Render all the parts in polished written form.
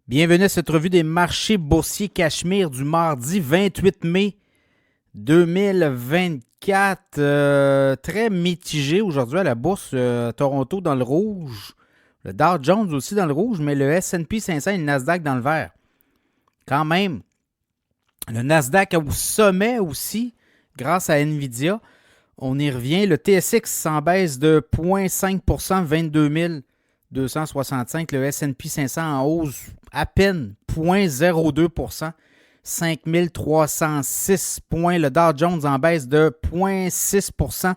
Bienvenue à cette revue des marchés boursiers Cachemire du mardi 28 mai 2024. Très mitigé aujourd'hui à la bourse. Toronto dans le rouge. Le Dow Jones aussi dans le rouge, mais le S&P 500 et le Nasdaq dans le vert. Quand même, le Nasdaq au sommet aussi, grâce à Nvidia. On y revient. Le TSX s'en baisse de 0,5%, 22 265. Le S&P 500 en hausse à peine 0,02%, 5 306 points. Le Dow Jones en baisse de 0,6%,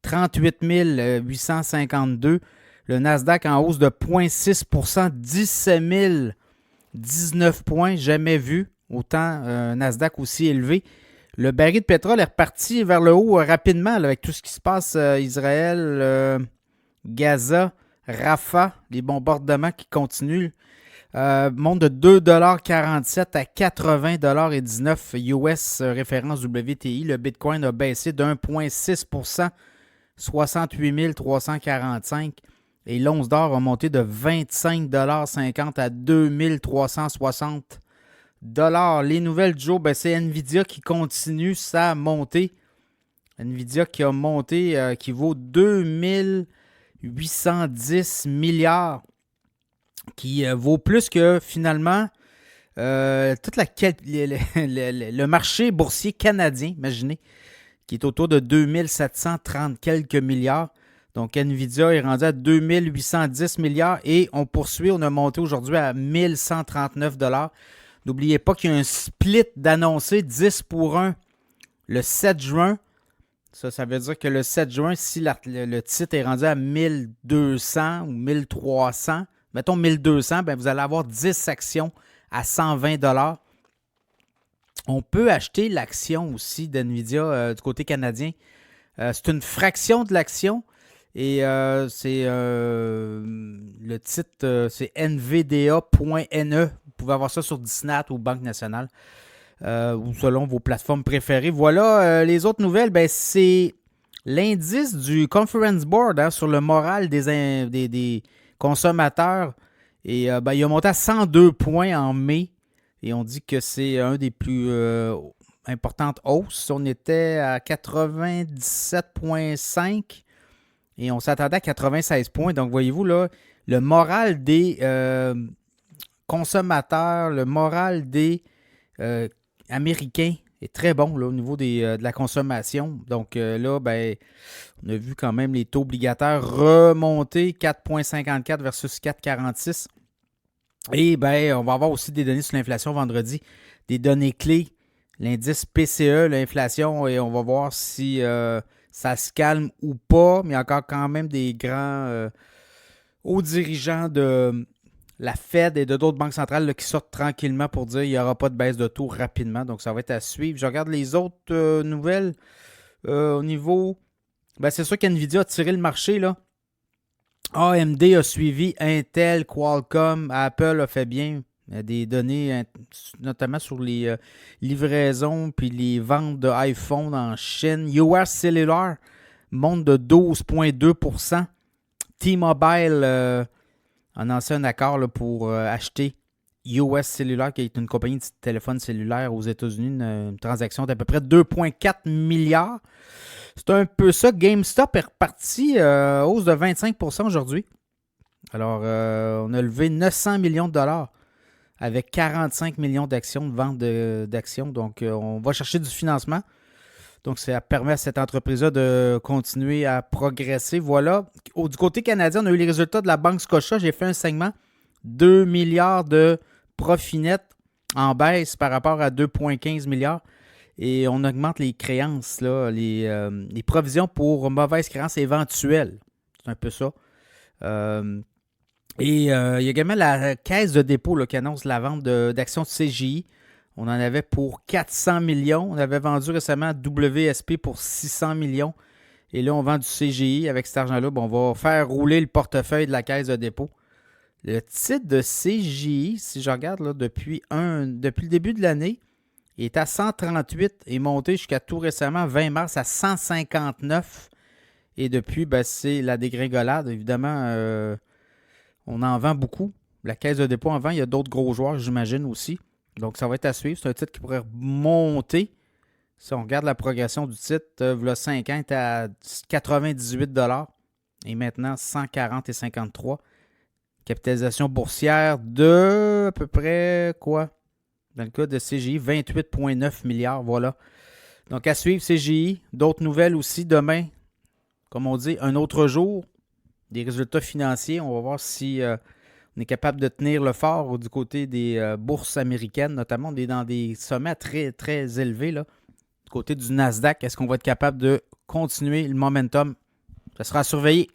38 852. Le Nasdaq en hausse de 0,6%, 17 019 points. Jamais vu autant Nasdaq aussi élevé. Le baril de pétrole est reparti vers le haut rapidement là, avec tout ce qui se passe. Israël, Gaza, Rafah, les bombardements qui continuent. Monte de 2,47 à 80,19 US référence WTI. Le Bitcoin a baissé de 1,6%, 68 345. Et l'once d'or a monté de 25,50 à 2 360 $. Les nouvelles du jour, c'est Nvidia qui continue sa montée. Nvidia qui a monté, qui vaut 2810 milliards, qui vaut plus que finalement toute le marché boursier canadien, imaginez, qui est autour de 2730 quelques milliards. Donc Nvidia est rendu à 2810 milliards et on poursuit, on a monté aujourd'hui à 1139 $. N'oubliez pas qu'il y a un split d'annoncé 10 pour 1 le 7 juin. Ça veut dire que le 7 juin, si le titre est rendu à 1200 ou 1300, mettons 1200, vous allez avoir 10 actions à 120 $. On peut acheter l'action aussi d'NVIDIA du côté canadien. C'est une fraction de l'action et le titre, c'est nvda.ne. Vous pouvez avoir ça sur Disney ou Banque Nationale ou selon vos plateformes préférées. Voilà, les autres nouvelles, c'est l'indice du Conference Board sur le moral des consommateurs. Et il a monté à 102 points en mai. Et on dit que c'est un des plus importantes hausses. On était à 97,5 et on s'attendait à 96 points. Donc, voyez-vous, là, le moral des consommateurs, le moral des Américains est très bon là, au niveau de la consommation. Donc là, on a vu quand même les taux obligataires remonter 4,54 versus 4,46. Et on va avoir aussi des données sur l'inflation vendredi, des données clés, l'indice PCE, l'inflation, et on va voir si ça se calme ou pas. Mais il y a encore quand même des grands hauts dirigeants de la Fed et de d'autres banques centrales là, qui sortent tranquillement pour dire qu'il n'y aura pas de baisse de taux rapidement. Donc, ça va être à suivre. Je regarde les autres nouvelles au niveau... c'est sûr qu'NVIDIA a tiré le marché. Là. AMD a suivi, Intel, Qualcomm, Apple a fait bien. Il y a des données, notamment sur les livraisons puis les ventes d'iPhone en Chine. US Cellular monte de 12,2%. T-Mobile a annoncé un accord là, pour acheter US Cellular, qui est une compagnie de téléphone cellulaire aux États-Unis, une transaction d'à peu près 2,4 milliards. C'est un peu ça. GameStop est reparti hausse de 25% aujourd'hui. Alors, on a levé 900 millions de dollars avec 45 millions d'actions, de vente d'actions. Donc, on va chercher du financement. Donc, ça permet à cette entreprise-là de continuer à progresser. Voilà. Du côté canadien, on a eu les résultats de la Banque Scotia. J'ai fait un segment 2 milliards de profit net en baisse par rapport à 2,15 milliards. Et on augmente les créances, là, les provisions pour mauvaises créances éventuelles. C'est un peu ça. Il y a également la caisse de dépôt là, qui annonce la vente d'actions de CGI. On en avait pour 400 millions. On avait vendu récemment WSP pour 600 millions. Et là, on vend du CGI. Avec cet argent-là, on va faire rouler le portefeuille de la caisse de dépôt. Le titre de CGI, si je regarde là, depuis le début de l'année, il est à 138 et monté jusqu'à tout récemment, 20 mars, à 159. Et depuis, c'est la dégringolade. Évidemment, on en vend beaucoup. La Caisse de dépôt en vend. Il y a d'autres gros joueurs, j'imagine aussi. Donc, ça va être à suivre. C'est un titre qui pourrait monter. Si on regarde la progression du titre, il y a 5 ans, il était à 98 et maintenant 140 et 53. Capitalisation boursière de à peu près quoi? Dans le cas de CGI, 28,9 milliards. Voilà. Donc, à suivre CGI. D'autres nouvelles aussi demain. Comme on dit, un autre jour. Des résultats financiers. On va voir si on est capable de tenir le fort du côté des bourses américaines, notamment. On est dans des sommets très, très élevés. Là. Du côté du Nasdaq, est-ce qu'on va être capable de continuer le momentum? Ça sera à surveiller.